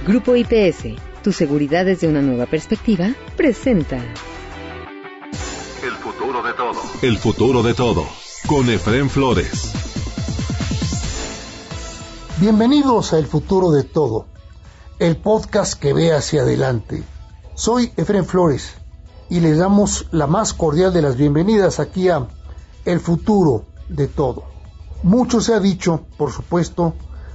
Grupo IPS, tu seguridad desde una nueva perspectiva, presenta El futuro de todo. El futuro de todo, con Efrén Flores. Bienvenidos a El futuro de todo, el podcast que ve hacia adelante. Soy Efrén Flores y les damos la más cordial de las bienvenidas aquí a El futuro de todo. Mucho se ha dicho, por supuesto,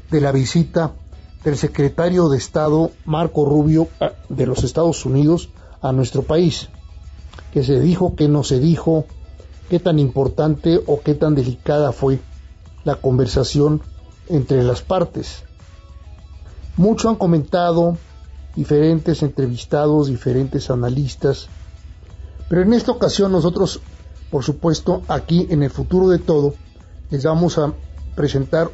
de la visita del secretario de Estado Marco Rubio de los Estados Unidos a nuestro país. Que se dijo, que no se dijo, qué tan importante o qué tan delicada fue la conversación entre las partes. Mucho han comentado diferentes entrevistados, diferentes analistas, pero en esta ocasión nosotros, por supuesto, aquí en El futuro de todo, les vamos a presentar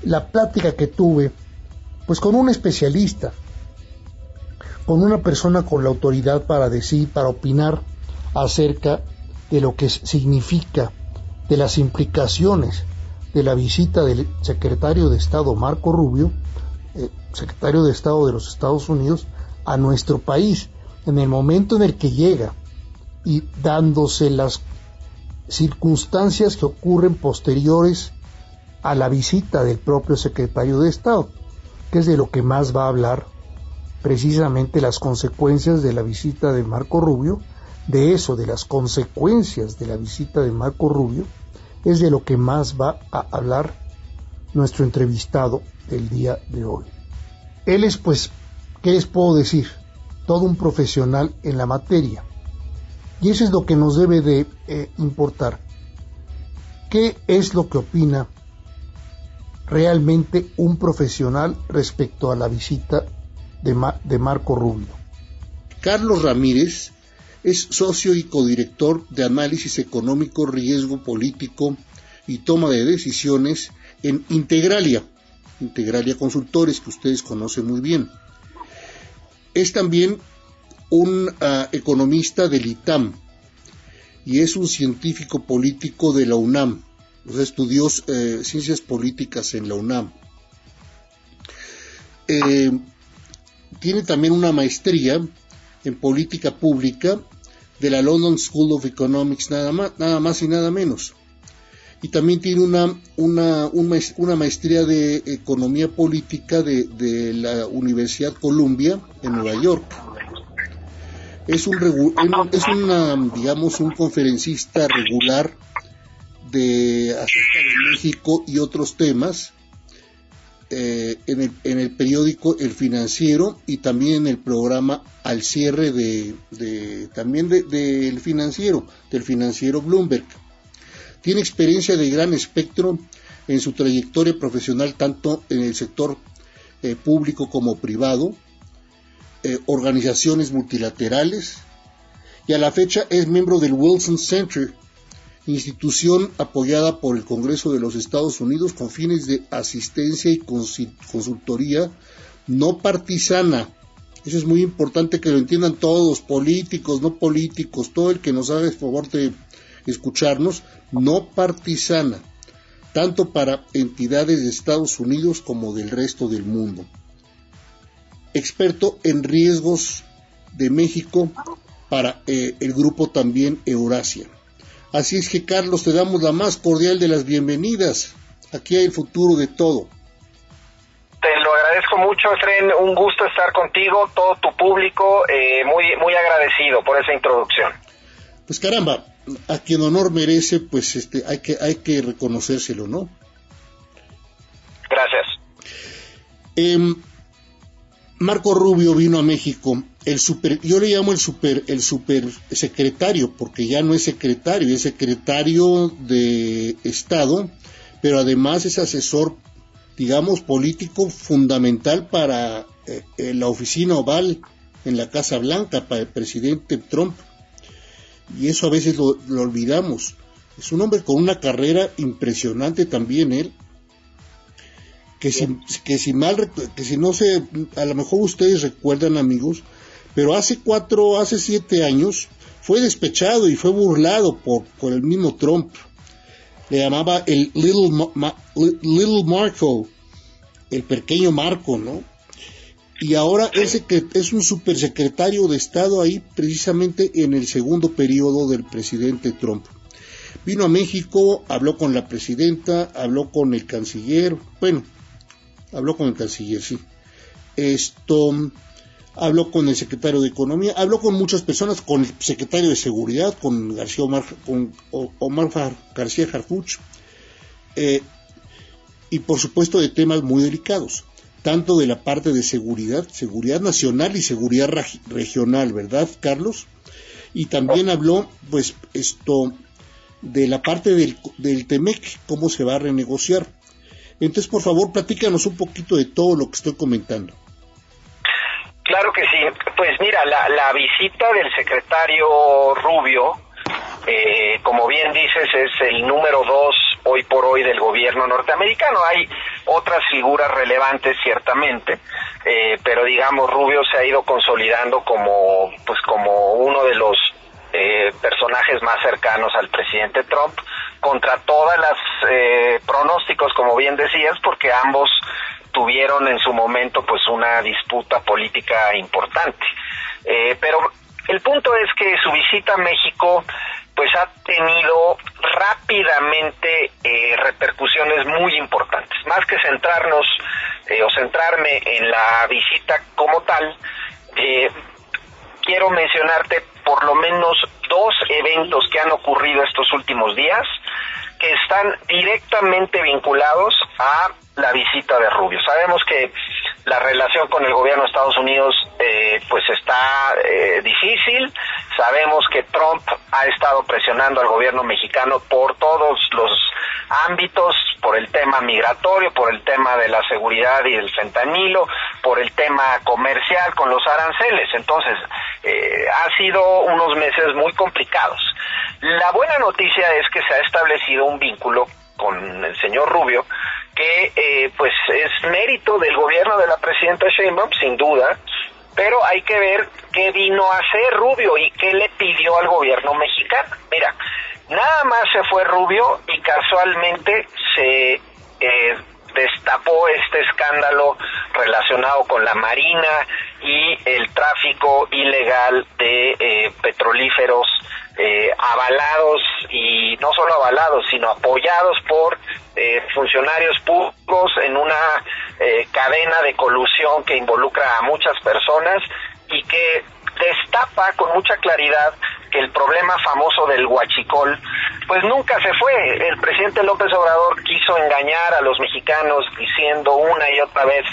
la plática que tuve pues con un especialista, con una persona con la autoridad para decir, para opinar acerca de lo que significa, de las implicaciones de la visita del secretario de Estado Marco Rubio, secretario de Estado de los Estados Unidos, a nuestro país, en el momento en el que llega y dándose las circunstancias que ocurren posteriores a la visita del propio secretario de Estado, que es de lo que más va a hablar precisamente las consecuencias de la visita de Marco Rubio. De eso, de las consecuencias de la visita de Marco Rubio, es de lo que más va a hablar nuestro entrevistado del día de hoy. Él es, pues, ¿qué les puedo decir? Todo un profesional en la materia. Y eso es lo que nos debe de importar. ¿Qué es lo que opina realmente un profesional respecto a la visita de Marco Rubio? Carlos Ramírez es socio y codirector de análisis económico, riesgo político y toma de decisiones en Integralia Consultores, que ustedes conocen muy bien. Es también un economista del ITAM y es un científico político de la UNAM. O sea, estudió ciencias políticas en la UNAM. Tiene también una maestría en política pública de la London School of Economics, nada más y nada menos. Y también tiene una maestría de economía política de la Universidad Columbia en Nueva York. Es un conferencista regular acerca de México y otros temas en el periódico El Financiero y también en el programa Al Cierre del financiero Bloomberg. Tiene experiencia de gran espectro en su trayectoria profesional tanto en el sector público como privado, organizaciones multilaterales, y a la fecha es miembro del Wilson Center, institución apoyada por el Congreso de los Estados Unidos con fines de asistencia y consultoría no partisana. Eso es muy importante que lo entiendan todos, políticos, no políticos, todo el que nos haga el favor de escucharnos, no partisana, tanto para entidades de Estados Unidos como del resto del mundo. Experto en riesgos de México para el grupo también Eurasia. Así es que, Carlos, te damos la más cordial de las bienvenidas aquí a El futuro de todo. Te lo agradezco mucho, Efrén, un gusto estar contigo, todo tu público, muy agradecido por esa introducción. Pues caramba, a quien honor merece, pues hay que reconocérselo, ¿no? Gracias. Marco Rubio vino a México, yo le llamo el super secretario, porque ya no es secretario, es secretario de Estado, pero además es asesor, digamos, político fundamental para la oficina oval en la Casa Blanca, para el presidente Trump, y eso a veces lo olvidamos. Es un hombre con una carrera impresionante también él, a lo mejor ustedes recuerdan, amigos, pero hace 7 años fue despechado y fue burlado por el mismo Trump. Le llamaba el Little Marco, el pequeño Marco, ¿no? y ahora es un supersecretario de Estado ahí precisamente en el segundo periodo del presidente Trump. Vino a México, habló con la presidenta, habló con el canciller, sí. Habló con el secretario de Economía, habló con muchas personas, con el secretario de Seguridad, con Omar García Harfuch, y por supuesto de temas muy delicados, tanto de la parte de seguridad nacional y seguridad regional, ¿verdad, Carlos? Y también habló, de la parte del TEMEC, cómo se va a renegociar. Entonces, por favor, platícanos un poquito de todo lo que estoy comentando. Claro que sí. Pues mira, la visita del secretario Rubio, como bien dices, es el número 2 hoy por hoy del gobierno norteamericano. Hay otras figuras relevantes, ciertamente, pero digamos, Rubio se ha ido consolidando como uno de los personajes más cercanos al presidente Trump, contra todas las pronósticos, como bien decías, porque ambos tuvieron en su momento pues una disputa política importante. Pero el punto es que su visita a México pues ha tenido rápidamente repercusiones muy importantes. Más que centrarme en la visita como tal, quiero mencionarte por lo menos 2 eventos que han ocurrido estos últimos días que están directamente vinculados a la visita de Rubio. Sabemos que la relación con el gobierno de Estados Unidos pues está difícil. Sabemos que Trump ha estado presionando al gobierno mexicano por todos los ámbitos, por el tema migratorio, por el tema de la seguridad y el fentanilo, por el tema comercial con los aranceles. Entonces, ha sido unos meses muy complicados. La buena noticia es que se ha establecido un vínculo con el señor Rubio que pues es mérito del gobierno de la presidenta Sheinbaum, sin duda, pero hay que ver qué vino a hacer Rubio y qué le pidió al gobierno mexicano. Mira, nada más se fue Rubio y casualmente se destapó este escándalo relacionado con la Marina y el tráfico ilegal de petrolíferos avalados, y no solo avalados, sino apoyados por funcionarios públicos en una cadena de colusión que involucra a muchas personas y que destapa con mucha claridad que el problema famoso del huachicol pues nunca se fue. El presidente López Obrador quiso engañar a los mexicanos diciendo una y otra vez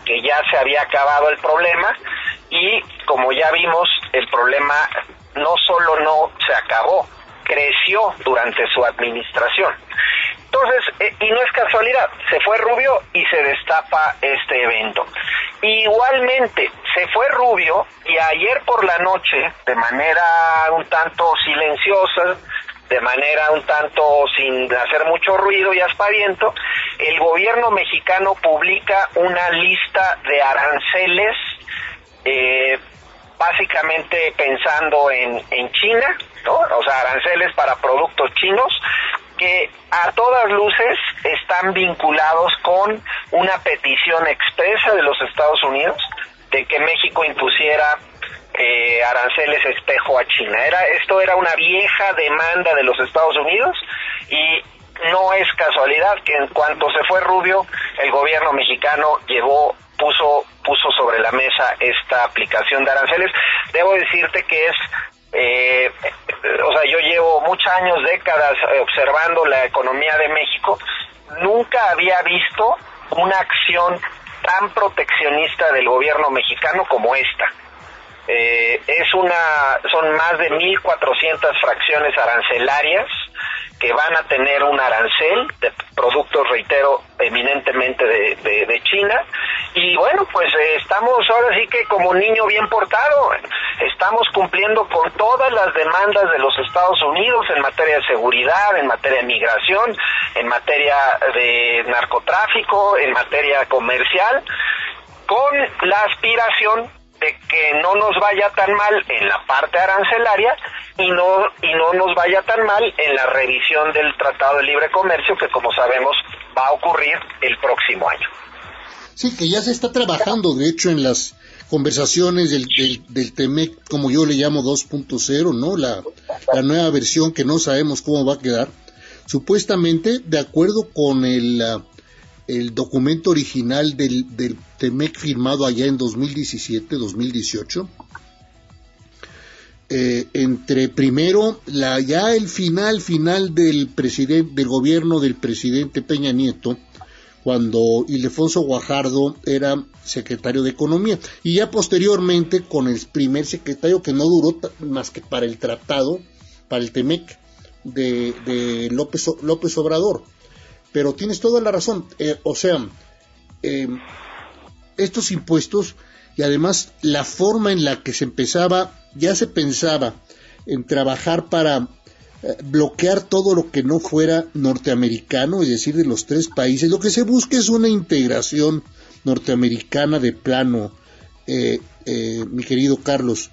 que ya se había acabado el problema, y como ya vimos, el problema no solo no se acabó, creció durante su administración. Entonces, y no es casualidad, se fue Rubio y se destapa este evento. Igualmente, se fue Rubio y ayer por la noche, de manera un tanto silenciosa, de manera un tanto sin hacer mucho ruido y aspaviento, el gobierno mexicano publica una lista de aranceles, básicamente pensando en China, ¿no? O sea, aranceles para productos chinos, que a todas luces están vinculados con una petición expresa de los Estados Unidos de que México impusiera aranceles espejo a China. Esto era una vieja demanda de los Estados Unidos, y no es casualidad que en cuanto se fue Rubio, el gobierno mexicano puso sobre la mesa esta aplicación de aranceles. Debo decirte que yo llevo muchos años, décadas, observando la economía de México. Nunca había visto una acción tan proteccionista del gobierno mexicano como esta. Son más de 1,400 fracciones arancelarias que van a tener un arancel de productos, reitero, eminentemente de China. Y bueno, pues estamos ahora sí que como niño bien portado, estamos cumpliendo con todas las demandas de los Estados Unidos en materia de seguridad, en materia de migración, en materia de narcotráfico, en materia comercial, con la aspiración de que no nos vaya tan mal en la parte arancelaria y no nos vaya tan mal en la revisión del Tratado de Libre Comercio, que como sabemos va a ocurrir el próximo año. Sí, que ya se está trabajando, de hecho, en las conversaciones del TEMEC, como yo le llamo 2.0, ¿no? La nueva versión que no sabemos cómo va a quedar. Supuestamente, de acuerdo con el documento original del TEMEC firmado allá en 2017-2018, entre primero ya el final del gobierno del presidente Peña Nieto, cuando Ildefonso Guajardo era secretario de Economía, y ya posteriormente con el primer secretario, que no duró más que para el tratado, para el TEMEC de López Obrador. Pero tienes toda la razón, estos impuestos, y además la forma en la que ya se pensaba en trabajar para bloquear todo lo que no fuera norteamericano, es decir, de los tres países. Lo que se busca es una integración norteamericana de plano, mi querido Carlos,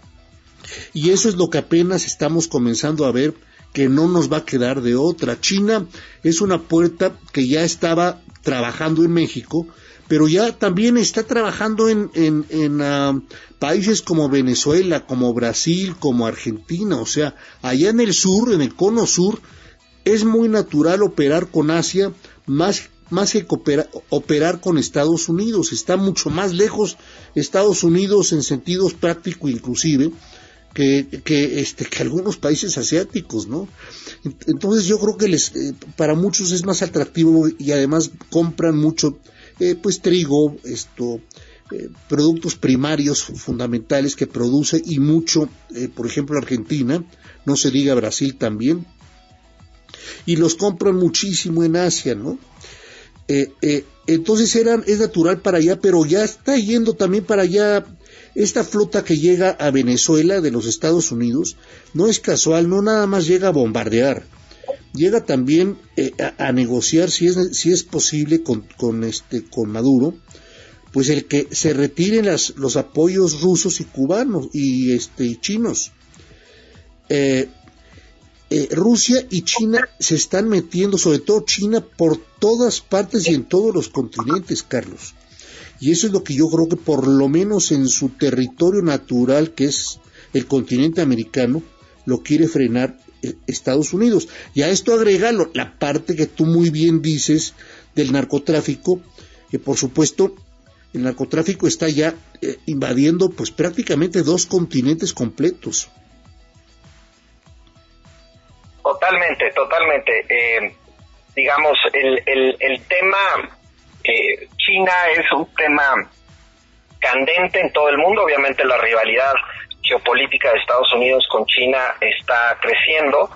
y eso es lo que apenas estamos comenzando a ver, que no nos va a quedar de otra. China es una puerta que ya estaba trabajando en México, pero ya también está trabajando en países como Venezuela, como Brasil, como Argentina. O sea, allá en el sur, en el cono sur, es muy natural operar con Asia, más que operar con Estados Unidos. Está mucho más lejos Estados Unidos en sentidos prácticos, inclusive, que algunos países asiáticos, ¿no? Entonces yo creo que para muchos es más atractivo, y además compran mucho pues trigo, productos primarios fundamentales que produce, y mucho, por ejemplo, Argentina, no se diga Brasil también, y los compran muchísimo en Asia, ¿no? Entonces es natural para allá, pero ya está yendo también para allá. Esta flota que llega a Venezuela de los Estados Unidos no es casual, no nada más llega a bombardear, llega también a negociar, si es posible, con Maduro, pues el que se retiren los apoyos rusos y cubanos y chinos. Rusia y China se están metiendo, sobre todo China, por todas partes y en todos los continentes, Carlos. Y eso es lo que yo creo que por lo menos en su territorio natural, que es el continente americano, lo quiere frenar Estados Unidos. Y a esto agrega la parte que tú muy bien dices del narcotráfico, que por supuesto el narcotráfico está ya invadiendo pues prácticamente 2 continentes completos. Totalmente. Digamos, el tema China es un tema candente en todo el mundo. Obviamente la rivalidad geopolítica de Estados Unidos con China está creciendo,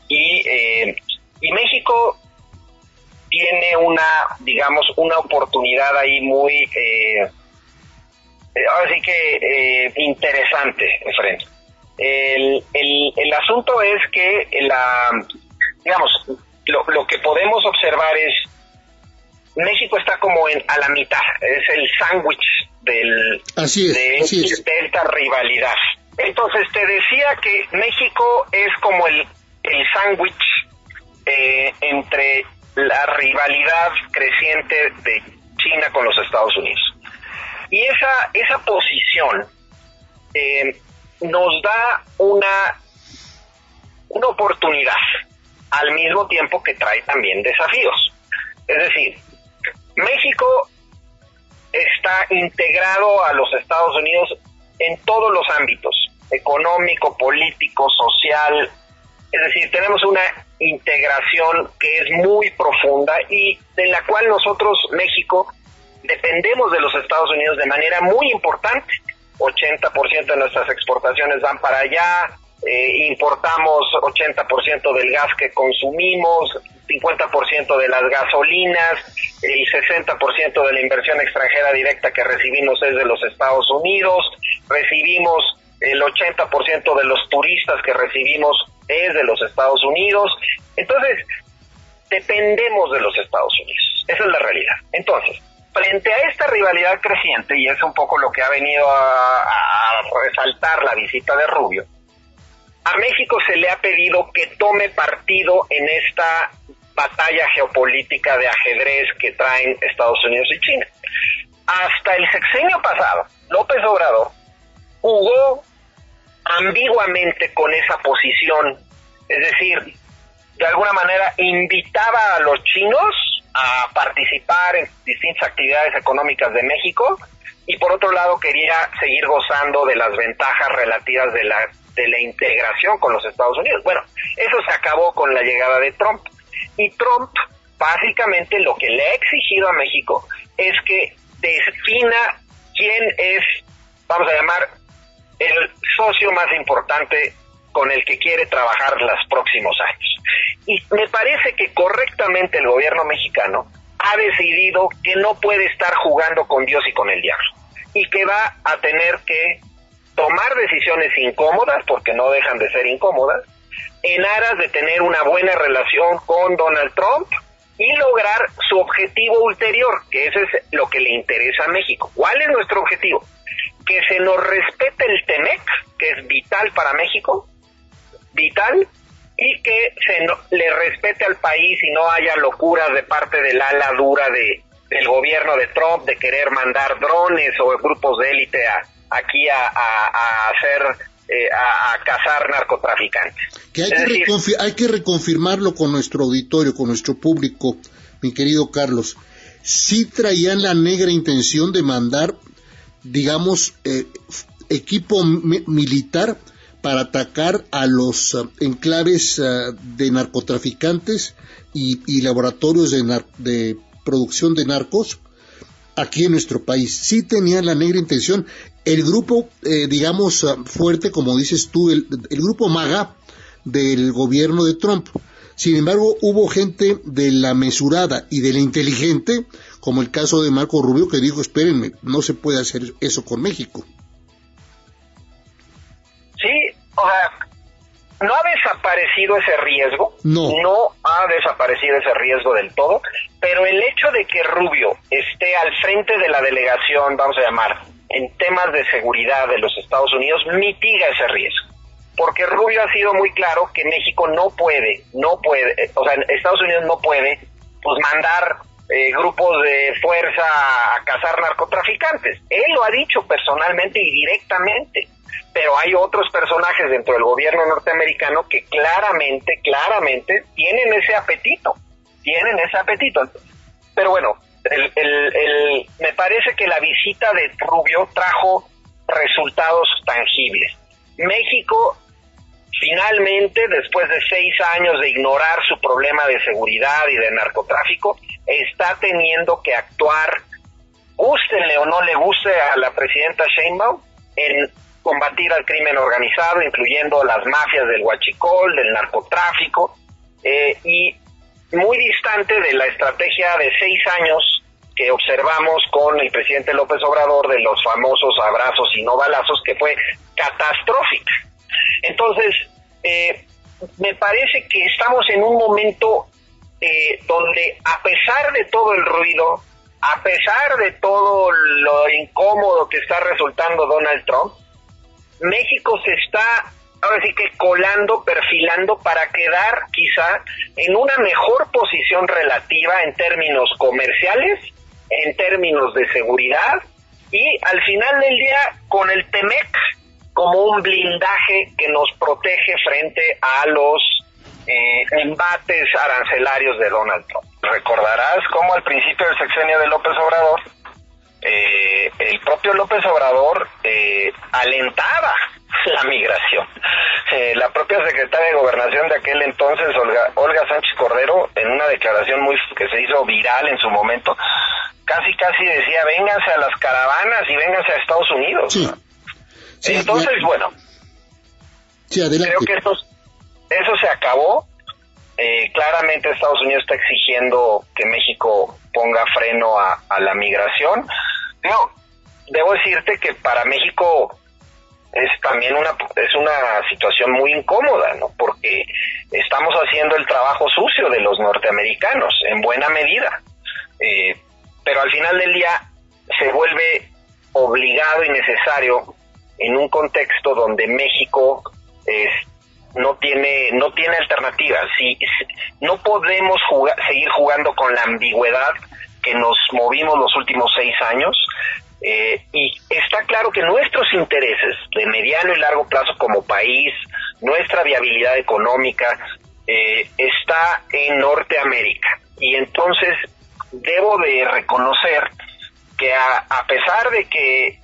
y México tiene una oportunidad ahí muy ahora sí que interesante enfrente. El asunto es que lo que podemos observar es México está como a la mitad, es el sándwich de esta rivalidad. Entonces te decía que México es como el sándwich entre la rivalidad creciente de China con los Estados Unidos. Y esa posición nos da una oportunidad, al mismo tiempo que trae también desafíos. Es decir, México está integrado a los Estados Unidos en todos los ámbitos, económico, político, social. Es decir, tenemos una integración que es muy profunda y en la cual nosotros, México, dependemos de los Estados Unidos de manera muy importante. 80% de nuestras exportaciones van para allá, importamos 80% del gas que consumimos, 50% de las gasolinas, el 60% de la inversión extranjera directa que recibimos es de los Estados Unidos, recibimos el 80% de los turistas que recibimos es de los Estados Unidos. Entonces, dependemos de los Estados Unidos, esa es la realidad. Entonces, frente a esta rivalidad creciente, y es un poco lo que ha venido a resaltar la visita de Rubio, a México se le ha pedido que tome partido en esta batalla geopolítica de ajedrez que traen Estados Unidos y China. Hasta el sexenio pasado, López Obrador jugó ambiguamente con esa posición, es decir, de alguna manera invitaba a los chinos a participar en distintas actividades económicas de México y por otro lado quería seguir gozando de las ventajas relativas de la integración con los Estados Unidos. Bueno, eso se acabó con la llegada de Trump y Trump básicamente lo que le ha exigido a México es que defina quién es, vamos a llamar, el socio más importante con el que quiere trabajar los próximos años. Y me parece que correctamente el gobierno mexicano ha decidido que no puede estar jugando con Dios y con el diablo, y que va a tener que tomar decisiones incómodas, porque no dejan de ser incómodas, en aras de tener una buena relación con Donald Trump y lograr su objetivo ulterior, que eso es lo que le interesa a México. ¿Cuál es nuestro objetivo? Que se nos respete el TEMEC, que es vital para México, vital, y que le respete al país y no haya locuras de parte del ala dura del gobierno de Trump de querer mandar drones o grupos de élite aquí a cazar narcotraficantes. Que hay que reconfirmarlo con nuestro auditorio, con nuestro público, mi querido Carlos. Sí traían la negra intención de mandar, digamos, equipo militar para atacar a los enclaves de narcotraficantes y laboratorios de producción de narcos aquí en nuestro país. Sí tenían la negra intención. El grupo, digamos, fuerte, como dices tú, el grupo MAGA del gobierno de Trump. Sin embargo, hubo gente de la mesurada y de la inteligente, como el caso de Marco Rubio, que dijo, espérenme, no se puede hacer eso con México. Sí, o sea, no ha desaparecido ese riesgo, no ha desaparecido ese riesgo del todo, pero el hecho de que Rubio esté al frente de la delegación, vamos a llamar, en temas de seguridad de los Estados Unidos, mitiga ese riesgo. Porque Rubio ha sido muy claro que México no puede, o sea, Estados Unidos no puede, pues mandar grupos de fuerza a cazar narcotraficantes. Él lo ha dicho personalmente y directamente, pero hay otros personajes dentro del gobierno norteamericano que claramente tienen ese apetito. Pero bueno, me parece que la visita de Rubio trajo resultados tangibles. México finalmente, después de 6 años de ignorar su problema de seguridad y de narcotráfico, está teniendo que actuar, gústenle o no le guste a la presidenta Sheinbaum, en combatir al crimen organizado, incluyendo las mafias del huachicol, del narcotráfico, y muy distante de la estrategia de 6 años que observamos con el presidente López Obrador de los famosos abrazos y no balazos, que fue catastrófica. Entonces, me parece que estamos en un momento donde, a pesar de todo el ruido, a pesar de todo lo incómodo que está resultando Donald Trump, México se está, ahora sí que colando, perfilando para quedar quizá en una mejor posición relativa en términos comerciales, en términos de seguridad y al final del día con el TEMEC como un blindaje que nos protege frente a los embates arancelarios de Donald Trump. Recordarás cómo al principio del sexenio de López Obrador, el propio López Obrador alentaba la migración. La propia secretaria de Gobernación de aquel entonces, Olga Sánchez Cordero, en una declaración que se hizo viral en su momento, casi decía, vénganse a las caravanas y vénganse a Estados Unidos. Sí. Sí, entonces, bueno, sí, adelante. Creo que eso se acabó. Claramente Estados Unidos está exigiendo que México ponga freno a la migración. Debo decirte que para México es también una situación muy incómoda, ¿no? Porque estamos haciendo el trabajo sucio de los norteamericanos en buena medida, pero al final del día se vuelve obligado y necesario en un contexto donde México no tiene alternativa. No podemos seguir jugando con la ambigüedad que nos movimos los últimos 6 años, y está claro que nuestros intereses de mediano y largo plazo como país, nuestra viabilidad económica, está en Norteamérica. Y entonces debo de reconocer que a pesar de que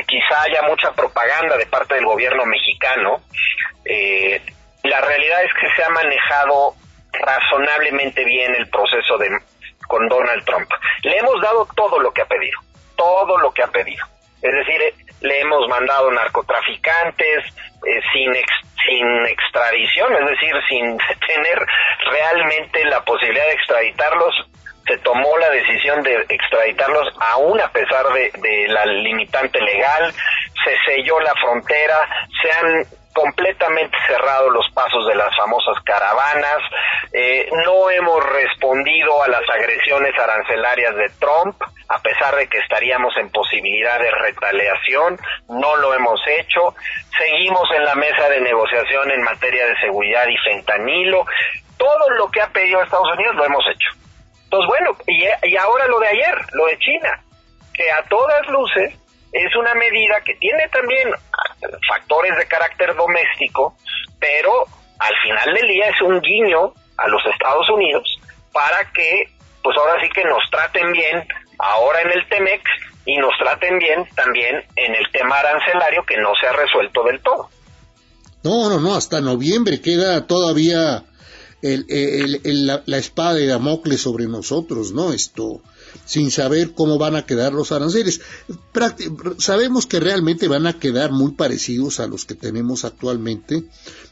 quizá haya mucha propaganda de parte del gobierno mexicano, la realidad es que se ha manejado razonablemente bien el proceso con Donald Trump. Le hemos dado todo lo que ha pedido. Es decir, le hemos mandado narcotraficantes sin extradición, es decir, sin tener realmente la posibilidad de extraditarlos. Se tomó la decisión de extraditarlos aún a pesar de la limitante legal. Se selló la frontera, se han completamente cerrado los pasos de las famosas caravanas. No hemos respondido a las agresiones arancelarias de Trump, a pesar de que estaríamos en posibilidad de retaliación. No lo hemos hecho. Seguimos en la mesa de negociación en materia de seguridad y fentanilo. Todo lo que ha pedido Estados Unidos lo hemos hecho. Entonces, bueno, y ahora lo de ayer, lo de China, que a todas luces es una medida que tiene también factores de carácter doméstico, pero al final del día es un guiño a los Estados Unidos para que, pues ahora sí que nos traten bien ahora en el TEMEC y nos traten bien también en el tema arancelario, que no se ha resuelto del todo. No, hasta noviembre queda todavía la espada de Damocles sobre nosotros, ¿no? Sin saber cómo van a quedar los aranceles. Sabemos que realmente van a quedar muy parecidos a los que tenemos actualmente,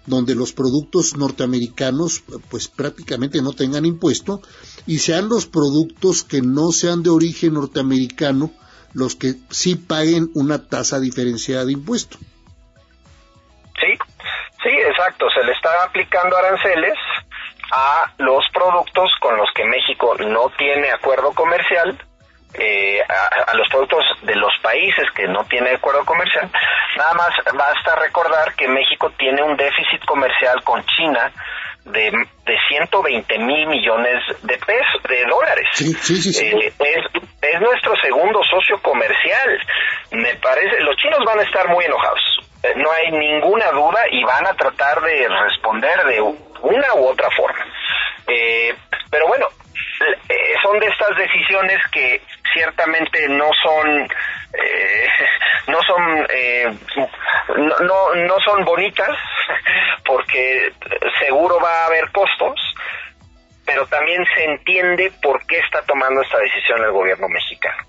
donde los productos norteamericanos pues prácticamente no tengan impuesto, y sean los productos que no sean de origen norteamericano los que sí paguen una tasa diferenciada de impuesto. Sí, exacto. Se le están aplicando aranceles a los productos con los que México no tiene acuerdo comercial, a los productos de los países que no tienen acuerdo comercial. Nada más basta recordar que México tiene un déficit comercial con China de 120 mil millones de dólares. Sí. Es nuestro segundo socio comercial. Me parece, los chinos van a estar muy enojados. No hay ninguna duda, y van a tratar de responder de una u otra forma. Pero bueno, son de estas decisiones que ciertamente no son bonitas, porque seguro va a haber costos, pero también se entiende por qué está tomando esta decisión el gobierno mexicano.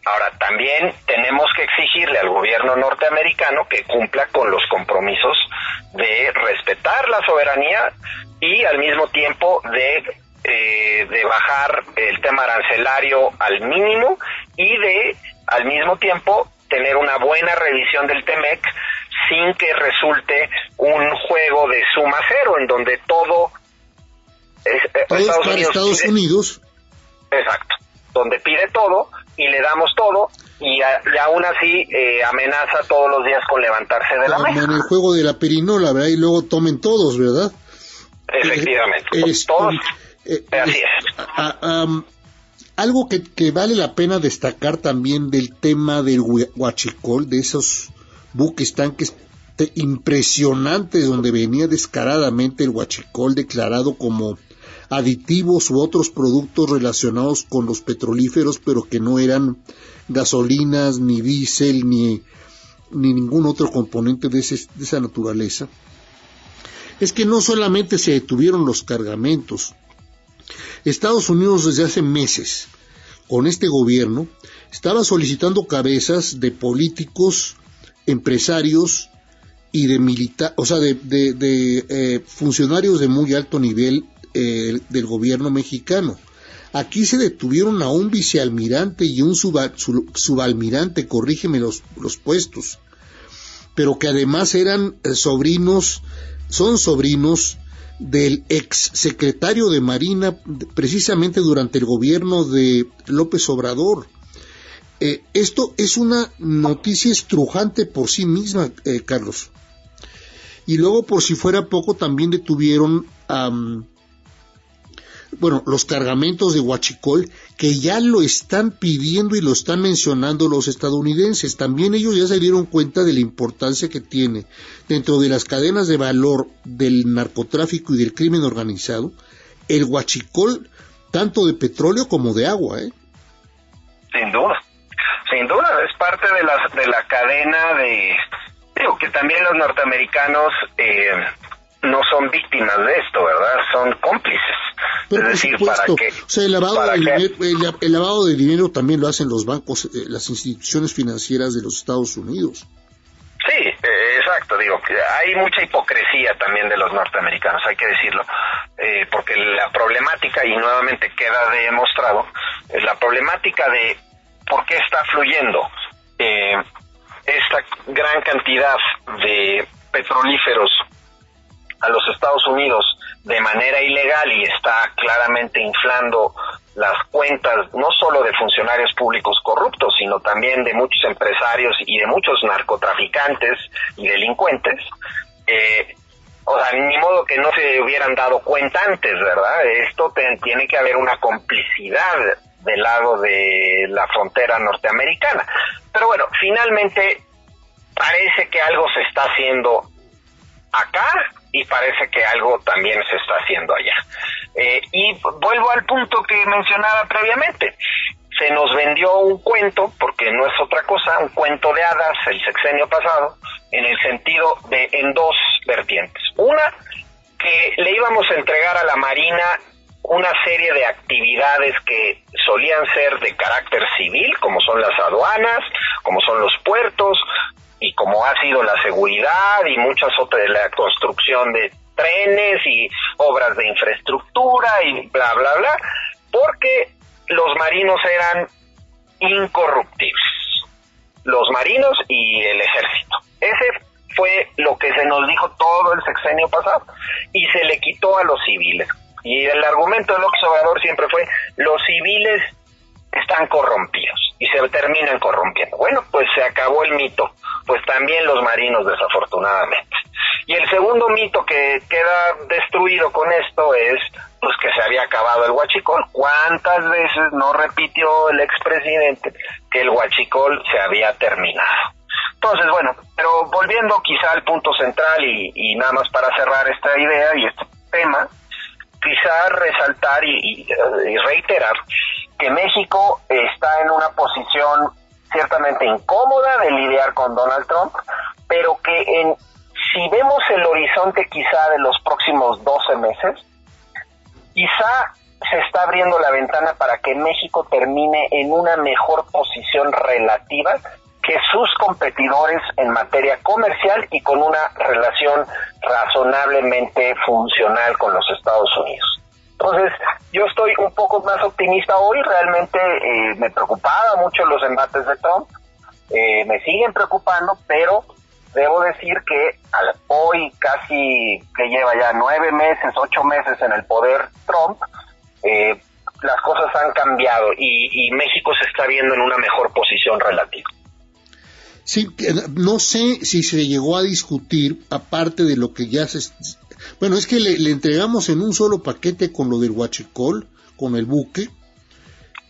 Ahora, también tenemos que exigirle al gobierno norteamericano que cumpla con los compromisos de respetar la soberanía y al mismo tiempo de bajar el tema arancelario al mínimo, y de al mismo tiempo tener una buena revisión del TEMEC sin que resulte un juego de suma cero en donde todo Estados Unidos. Exacto, donde pide todo y le damos todo, y aún así amenaza todos los días con levantarse de la mesa. En el juego de la perinola, ¿verdad? Y luego tomen todos, ¿verdad? Efectivamente, todos. Así es. Algo que vale la pena destacar también del tema del huachicol, de esos buques tanques impresionantes donde venía descaradamente el huachicol declarado como aditivos u otros productos relacionados con los petrolíferos, pero que no eran gasolinas, ni diésel, ni ningún otro componente de esa naturaleza. Es que no solamente se detuvieron los cargamentos. Estados Unidos desde hace meses, con este gobierno, estaba solicitando cabezas de políticos, empresarios y de funcionarios de muy alto nivel del gobierno mexicano. Aquí se detuvieron a un vicealmirante y un subalmirante, corrígeme los puestos, pero que además son sobrinos del ex secretario de Marina, precisamente durante el gobierno de López Obrador. Esto es una noticia estrujante por sí misma, Carlos. y luego, por si fuera poco, también detuvieron los cargamentos de huachicol, que ya lo están pidiendo y lo están mencionando los estadounidenses. También ellos ya se dieron cuenta de la importancia que tiene dentro de las cadenas de valor del narcotráfico y del crimen organizado el huachicol, tanto de petróleo como de agua, Sin duda, es parte de la cadena digo que también los norteamericanos no son víctimas de esto, ¿verdad? Son cómplices. Pero es decir, supuesto, para que... O sea, el lavado de dinero también lo hacen los bancos, las instituciones financieras de los Estados Unidos. Sí, exacto, digo que hay mucha hipocresía también de los norteamericanos, hay que decirlo, porque la problemática, y nuevamente queda demostrado, la problemática de por qué está fluyendo esta gran cantidad de petrolíferos a los Estados Unidos de manera ilegal y está claramente inflando las cuentas no solo de funcionarios públicos corruptos, sino también de muchos empresarios y de muchos narcotraficantes y delincuentes. O sea, ni modo que no se hubieran dado cuenta antes, ¿verdad? Esto tiene que haber una complicidad del lado de la frontera norteamericana. Pero bueno, finalmente parece que algo se está haciendo acá y parece que algo también se está haciendo allá. Y vuelvo al punto que mencionaba previamente. Se nos vendió un cuento, porque no es otra cosa, un cuento de hadas el sexenio pasado, en el sentido de en dos vertientes. Una, que le íbamos a entregar a la Marina una serie de actividades que solían ser de carácter civil, como son las aduanas, como son los puertos, y como ha sido la seguridad y muchas otras, de la construcción de trenes y obras de infraestructura y bla, bla, bla, porque los marinos eran incorruptibles. Los marinos y el ejército. Ese fue lo que se nos dijo todo el sexenio pasado, y se le quitó a los civiles. Y el argumento de López Obrador siempre fue, los civiles están corrompidos y se terminan corrompiendo. Bueno, pues se acabó el mito, pues también los marinos, desafortunadamente. Y el segundo mito que queda destruido con esto es pues que se había acabado el huachicol. ¿Cuántas veces no repitió el expresidente que el huachicol se había terminado? Entonces, bueno, pero volviendo quizá al punto central y nada más para cerrar esta idea y este tema, quizá resaltar y reiterar que México está en una posición ciertamente incómoda de lidiar con Donald Trump, pero que si vemos el horizonte quizá de los próximos 12 meses, quizá se está abriendo la ventana para que México termine en una mejor posición relativa que sus competidores en materia comercial y con una relación razonablemente funcional con los Estados Unidos. Entonces, yo estoy un poco más optimista hoy. Realmente me preocupaba mucho los embates de Trump, me siguen preocupando, pero debo decir que hoy casi que lleva ya 9 meses, 8 meses en el poder Trump, las cosas han cambiado y México se está viendo en una mejor posición relativa. Sí, no sé si se llegó a discutir, aparte de lo que ya se... Bueno, es que le entregamos en un solo paquete con lo del huachicol, con el buque,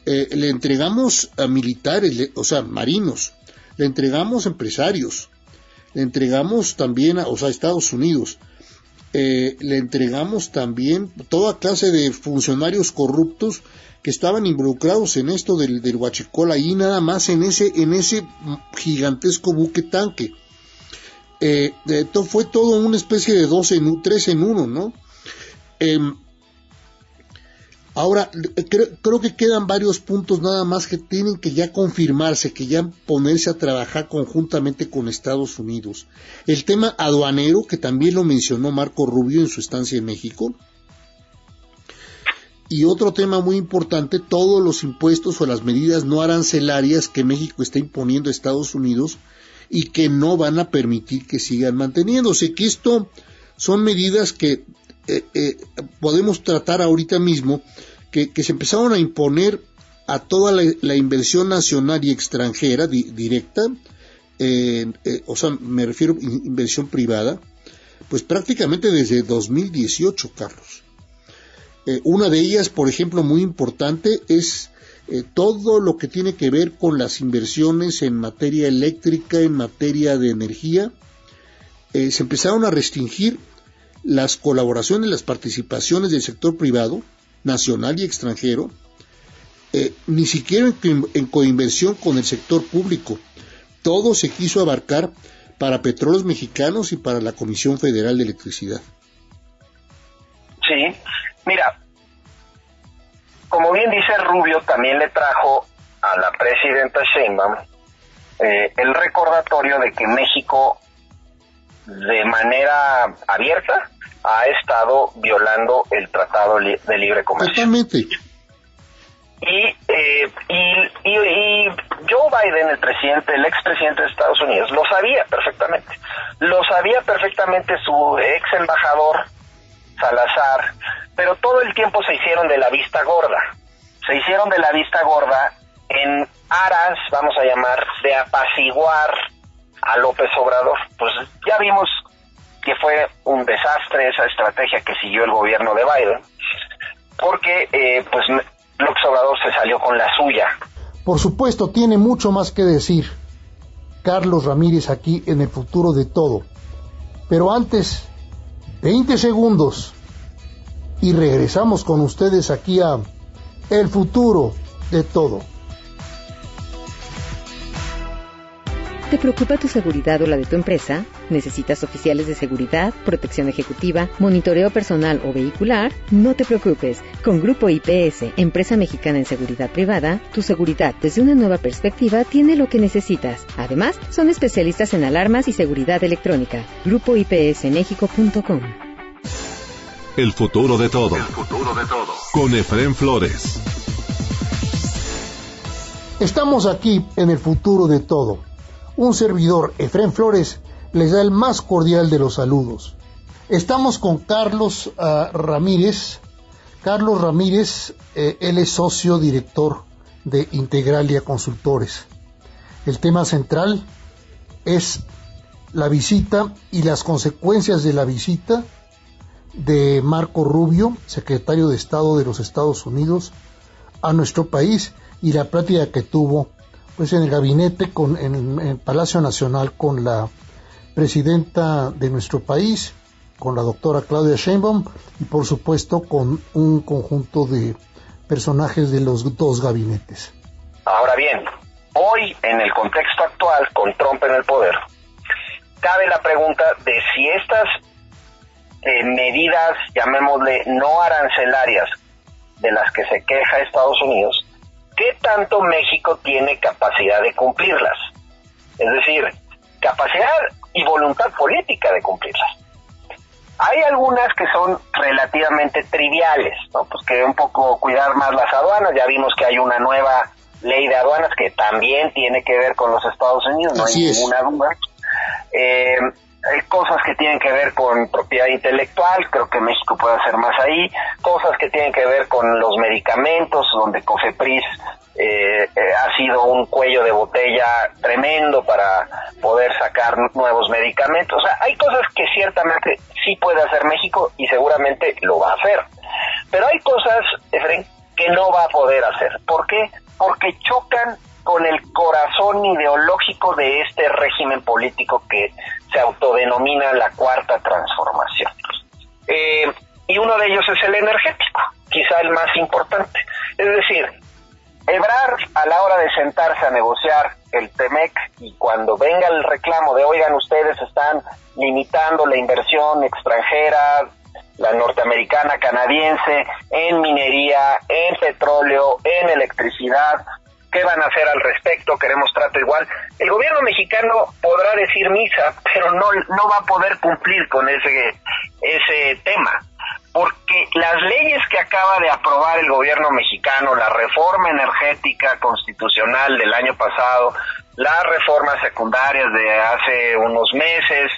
le entregamos a militares, o sea, marinos, le entregamos a empresarios, le entregamos también a Estados Unidos, le entregamos también toda clase de funcionarios corruptos que estaban involucrados en esto del huachicol, ahí nada más en ese gigantesco buque tanque. Fue todo una especie de 3 en 1, ¿no? Ahora, creo que quedan varios puntos nada más que tienen que ya confirmarse, que ya ponerse a trabajar conjuntamente con Estados Unidos. El tema aduanero, que también lo mencionó Marco Rubio en su estancia en México. Y otro tema muy importante, todos los impuestos o las medidas no arancelarias que México está imponiendo a Estados Unidos y que no van a permitir que sigan manteniéndose, que esto son medidas que podemos tratar ahorita mismo, que se empezaron a imponer a toda la inversión nacional y extranjera directa, me refiero a inversión privada, pues prácticamente desde 2018, Carlos. Una de ellas, por ejemplo, muy importante, es todo lo que tiene que ver con las inversiones en materia eléctrica, en materia de energía. Se empezaron a restringir las colaboraciones, las participaciones del sector privado, nacional y extranjero, ni siquiera en coinversión con el sector público. Todo se quiso abarcar para Petróleos Mexicanos y para la Comisión Federal de Electricidad. Sí, mira, como bien dice Rubio, también le trajo a la presidenta Sheinbaum el recordatorio de que México, de manera abierta, ha estado violando el Tratado de Libre Comercio. Totalmente. Y Joe Biden, el expresidente de Estados Unidos, lo sabía perfectamente. Lo sabía perfectamente su ex embajador, Salazar, pero todo el tiempo se hicieron de la vista gorda. Se hicieron de la vista gorda en aras, vamos a llamar, de apaciguar a López Obrador. Pues ya vimos que fue un desastre esa estrategia que siguió el gobierno de Biden, porque pues López Obrador se salió con la suya. Por supuesto, tiene mucho más que decir Carlos Ramírez aquí en El Futuro de Todo. Pero antes, 20 segundos y regresamos con ustedes aquí a El Futuro de Todo. ¿Te preocupa tu seguridad o la de tu empresa? ¿Necesitas oficiales de seguridad, protección ejecutiva, monitoreo personal o vehicular? No te preocupes. Con Grupo IPS, empresa mexicana en seguridad privada, tu seguridad desde una nueva perspectiva tiene lo que necesitas. Además, son especialistas en alarmas y seguridad electrónica. GrupoIPSMexico.com. El futuro de todo. El futuro de todo. Con Efraín Flores. Estamos aquí en El Futuro de Todo. Un servidor, Efraín Flores, les da el más cordial de los saludos. Estamos con Carlos Ramírez. Carlos Ramírez, él es socio director de Integralia Consultores. El tema central es la visita y las consecuencias de la visita de Marco Rubio, secretario de Estado de los Estados Unidos, a nuestro país, y la plática que tuvo pues en el gabinete, en el Palacio Nacional, con la presidenta de nuestro país, con la doctora Claudia Sheinbaum, y por supuesto con un conjunto de personajes de los dos gabinetes. Ahora bien, hoy en el contexto actual, con Trump en el poder, cabe la pregunta de si estas medidas, llamémosle no arancelarias, de las que se queja Estados Unidos, ¿qué tanto México tiene capacidad de cumplirlas? Es decir, capacidad y voluntad política de cumplirlas. Hay algunas que son relativamente triviales, ¿no? Pues que un poco cuidar más las aduanas. Ya vimos que hay una nueva ley de aduanas que también tiene que ver con los Estados Unidos, no hay ninguna duda. Hay cosas que tienen que ver con propiedad intelectual, creo que México puede hacer más ahí, cosas que tienen que ver con los medicamentos, donde COFEPRIS ha sido un cuello de botella tremendo para poder sacar nuevos medicamentos. O sea, hay cosas que ciertamente sí puede hacer México y seguramente lo va a hacer, pero hay cosas, Efraín, que no va a poder hacer. ¿Por qué? Porque chocan con el corazón ideológico de este régimen político que se autodenomina la Cuarta Transformación. Y uno de ellos es el energético, quizá el más importante. Es decir, Ebrard, a la hora de sentarse a negociar el TEMEC, y cuando venga el reclamo de, oigan, ustedes están limitando la inversión extranjera, la norteamericana, canadiense, en minería, en petróleo, en electricidad, ¿qué van a hacer al respecto? Queremos trato igual. El gobierno mexicano podrá decir misa, pero no va a poder cumplir con ese tema, porque las leyes que acaba de aprobar el gobierno mexicano, la reforma energética constitucional del año pasado, las reformas secundarias de hace unos meses,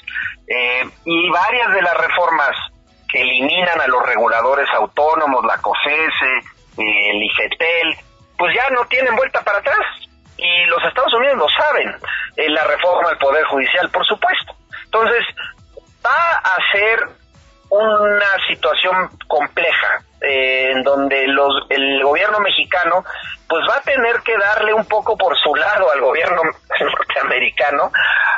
y varias de las reformas que eliminan a los reguladores autónomos, la COFESE, el IFETEL, pues ya no tienen vuelta para atrás, y los Estados Unidos lo saben, la reforma al Poder Judicial, por supuesto. Entonces, va a ser una situación compleja, en donde el gobierno mexicano pues va a tener que darle un poco por su lado al gobierno norteamericano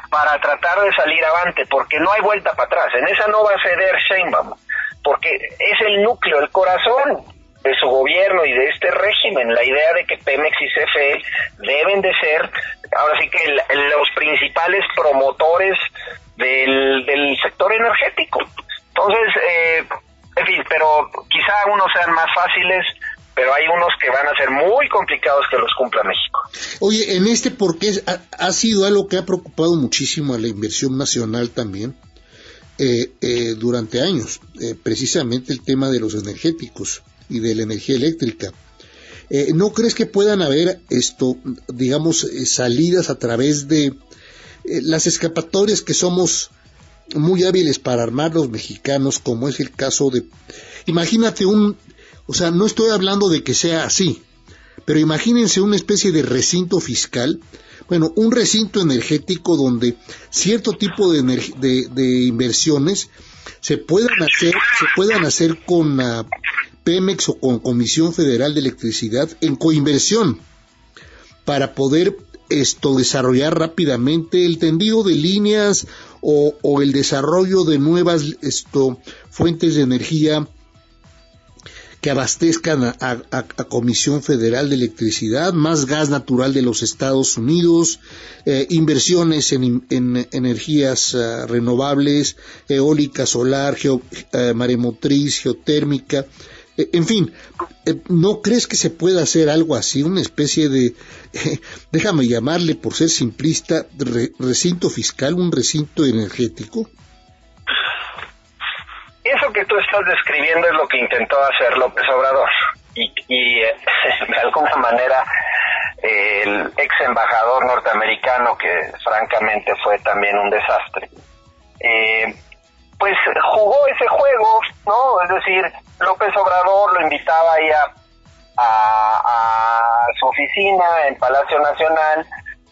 para tratar de salir avante, porque no hay vuelta para atrás. En esa no va a ceder Sheinbaum, porque es el núcleo, el corazón de su gobierno y de este régimen, la idea de que Pemex y CFE deben de ser, ahora sí que los principales promotores del sector energético. Entonces, en fin, pero quizá unos sean más fáciles, pero hay unos que van a ser muy complicados que los cumpla México. Oye, porque ha sido algo que ha preocupado muchísimo a la inversión nacional también durante años, precisamente el tema de los energéticos y de la energía eléctrica. ¿No crees que puedan haber salidas a través de las escapatorias que somos muy hábiles para armar los mexicanos, como es el caso de, imagínate no estoy hablando de que sea así, pero imagínense una especie de recinto fiscal, un recinto energético donde cierto tipo de inversiones se puedan hacer con Pemex o con Comisión Federal de Electricidad en coinversión para poder desarrollar rápidamente el tendido de líneas o el desarrollo de nuevas fuentes de energía que abastezcan a Comisión Federal de Electricidad, más gas natural de los Estados Unidos, inversiones en energías renovables, eólica, solar, maremotriz, geotérmica, en fin, ¿no crees que se pueda hacer algo así, una especie de, déjame llamarle por ser simplista, recinto fiscal, un recinto energético? Eso que tú estás describiendo es lo que intentó hacer López Obrador y de alguna manera el ex embajador norteamericano, que francamente fue también un desastre, pues jugó ese juego, ¿no? Es decir, López Obrador lo invitaba ahí a su oficina en Palacio Nacional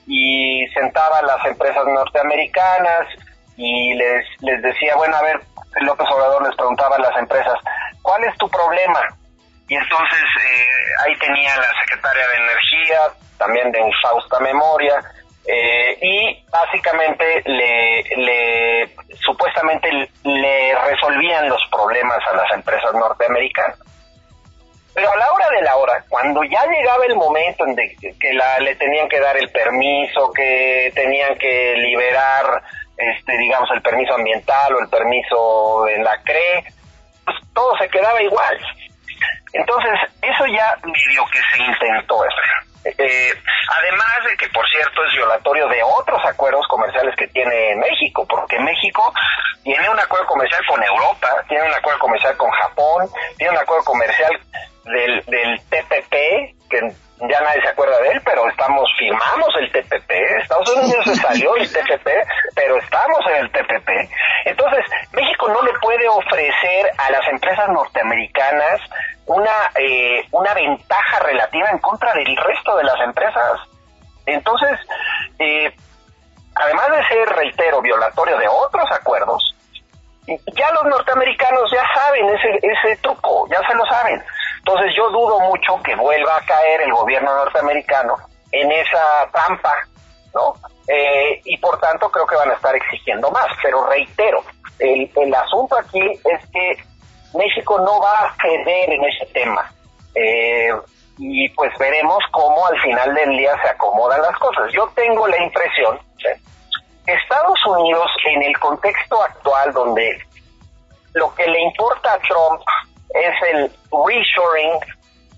y sentaba a las empresas norteamericanas y les decía, bueno, a ver, López Obrador les preguntaba a las empresas, ¿cuál es tu problema? Y entonces ahí tenía la secretaria de Energía, también de infausta memoria, y básicamente supuestamente le resolvían los problemas a las empresas norteamericanas. Pero a la hora de la hora, cuando ya llegaba el momento en que le tenían que dar el permiso, que tenían que liberar el permiso ambiental o el permiso en la CRE, pues todo se quedaba igual. Entonces, eso ya medio que se intentó, además de que, por cierto, es violatorio de otros acuerdos comerciales que tiene México, porque México tiene un acuerdo comercial con Europa, tiene un acuerdo comercial con Japón, tiene un acuerdo comercial del TPP, que ya nadie se acuerda de él, pero firmamos el TPP, Estados Unidos se salió del TPP, pero estamos en el TPP. Entonces, México no le puede ofrecer a las empresas norteamericanas una ventaja relativa en contra del resto de las empresas. Entonces, además de ser, reitero, violatorio de otros acuerdos, ya los norteamericanos ya saben ese truco, ya se lo saben. Entonces yo dudo mucho que vuelva a caer el gobierno norteamericano en esa trampa, ¿no? Y por tanto creo que van a estar exigiendo más. Pero reitero, el asunto aquí es que México no va a ceder en ese tema. Y pues veremos cómo al final del día se acomodan las cosas. Yo tengo la impresión que Estados Unidos, en el contexto actual donde lo que le importa a Trump es el reshoring,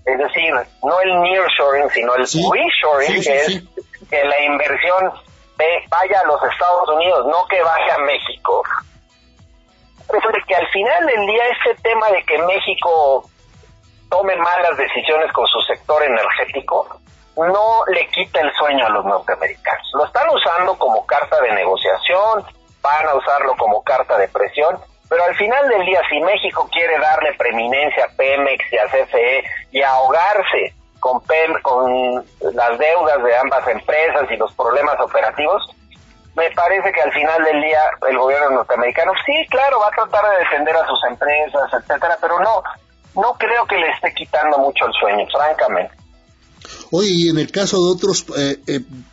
es decir, no el nearshoring, sino el reshoring, es que la inversión vaya a los Estados Unidos, no que vaya a México. Entonces, que al final del día este tema de que México tome malas decisiones con su sector energético no le quita el sueño a los norteamericanos. Lo están usando como carta de negociación, van a usarlo como carta de presión, pero al final del día, si México quiere darle preeminencia a Pemex y a CFE y ahogarse con las deudas de ambas empresas y los problemas operativos, me parece que al final del día el gobierno norteamericano, sí, claro, va a tratar de defender a sus empresas, etcétera, pero no creo que le esté quitando mucho el sueño, francamente. Oye, y en el caso de otros,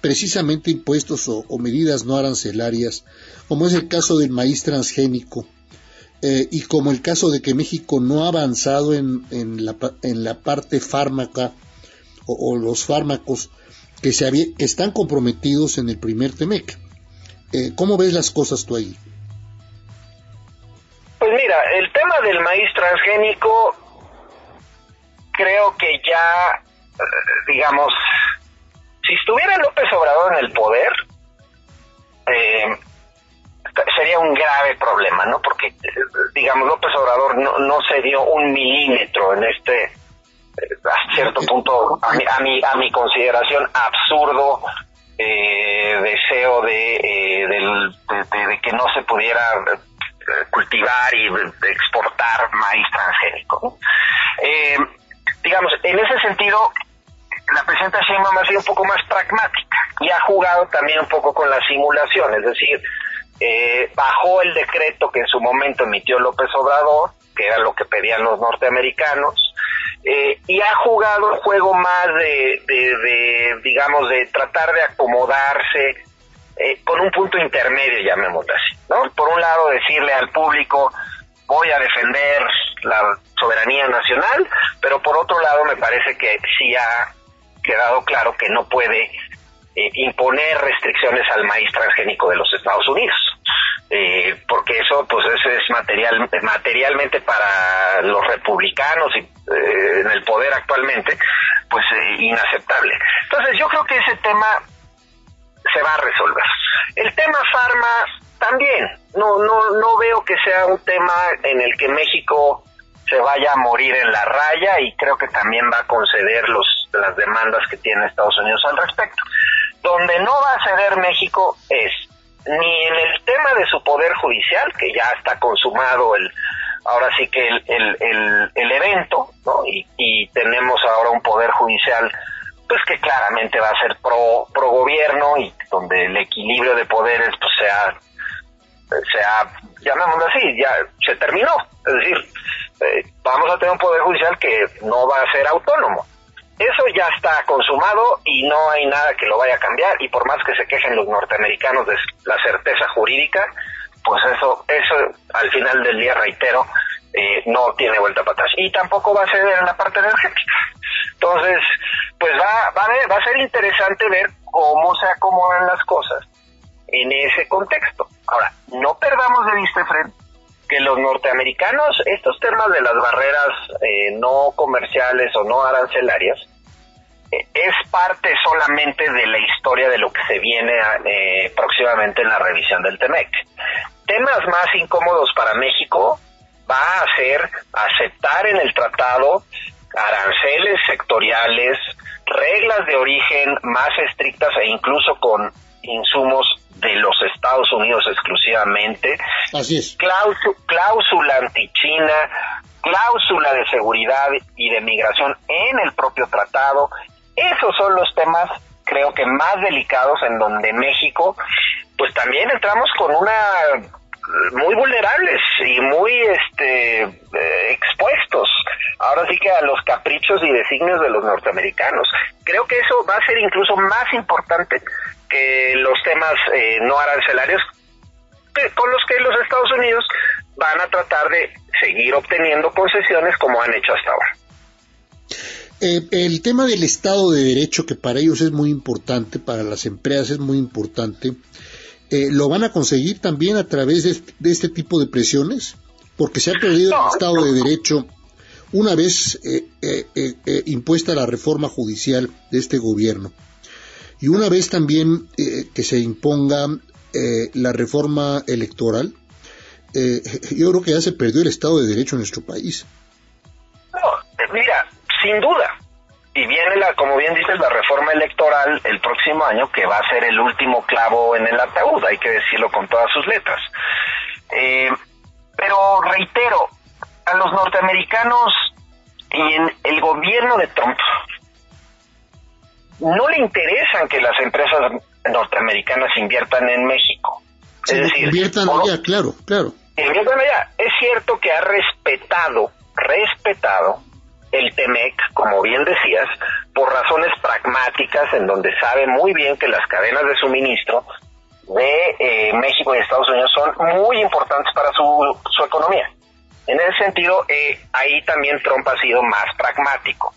precisamente impuestos o medidas no arancelarias, como es el caso del maíz transgénico, y como el caso de que México no ha avanzado en la parte fármaca o los fármacos que están comprometidos en el primer TEMEC. ¿Cómo ves las cosas tú ahí? Pues mira, el tema del maíz transgénico, creo que ya, digamos, si estuviera López Obrador en el poder, sería un grave problema, ¿no? Porque, digamos, López Obrador no se dio un milímetro en este, a cierto punto, a mi consideración, absurdo deseo de que no se pudiera cultivar y exportar maíz transgénico, ¿no? Digamos, en ese sentido, la presidenta Sheinbaum ha sido un poco más pragmática y ha jugado también un poco con la simulación, es decir, bajó el decreto que en su momento emitió López Obrador, que era lo que pedían los norteamericanos, y ha jugado el juego más digamos, de tratar de acomodarse con un punto intermedio, llamémoslo así, ¿no? Por un lado, decirle al público, voy a defender la soberanía nacional, pero por otro lado me parece que sí ha quedado claro que no puede imponer restricciones al maíz transgénico de los Estados Unidos, porque eso pues es materialmente para los republicanos y en el poder actualmente pues inaceptable. Entonces yo creo que ese tema se va a resolver. El tema farma también, no veo que sea un tema en el que México se vaya a morir en la raya, y creo que también va a conceder las demandas que tiene Estados Unidos al respecto. Donde no va a ceder México es ni en el tema de su poder judicial, que ya está consumado ahora sí que el evento, ¿no? Y tenemos ahora un poder judicial pues que claramente va a ser pro gobierno, y donde el equilibrio de poderes pues sea, llamémoslo así, ya se terminó. Es decir, vamos a tener un poder judicial que no va a ser autónomo. Eso ya está consumado y no hay nada que lo vaya a cambiar, y por más que se quejen los norteamericanos de la certeza jurídica, pues eso al final del día, reitero, no tiene vuelta para atrás. Y tampoco va a ceder en la parte energética. Entonces, pues va a ser interesante ver cómo se acomodan las cosas en ese contexto. Ahora, no perdamos de vista, Fred, que los norteamericanos, estos temas de las barreras no comerciales o no arancelarias, es parte solamente de la historia de lo que se viene próximamente en la revisión del TEMEC. Temas más incómodos para México va a ser aceptar en el tratado aranceles sectoriales, reglas de origen más estrictas e incluso con insumos de los Estados Unidos exclusivamente. Así es. Cláusula antichina, cláusula de seguridad y de migración en el propio tratado. Esos son los temas, creo que más delicados, en donde México pues también entramos con muy vulnerables y muy expuestos ahora sí que a los caprichos y designios de los norteamericanos. Creo que eso va a ser incluso más importante que los temas no arancelarios, con los que los Estados Unidos van a tratar de seguir obteniendo concesiones como han hecho hasta ahora. El tema del Estado de Derecho, que para ellos es muy importante, para las empresas es muy importante, ¿lo van a conseguir también a través de este tipo de presiones? Porque se ha perdido el Estado de Derecho una vez impuesta la reforma judicial de este gobierno, y una vez también que se imponga la reforma electoral. Yo creo que ya se perdió el Estado de Derecho en nuestro país. No, mira, sin duda. Y viene, como bien dices, la reforma electoral el próximo año, que va a ser el último clavo en el ataúd, hay que decirlo con todas sus letras. Pero reitero, a los norteamericanos y en el gobierno de Trump no le interesan que las empresas norteamericanas inviertan en México. Es decir, inviertan allá, claro. Inviertan allá. Es cierto que ha respetado el TEMEC, como bien decías, por razones pragmáticas, en donde sabe muy bien que las cadenas de suministro de México y Estados Unidos son muy importantes para su economía. En ese sentido, ahí también Trump ha sido más pragmático.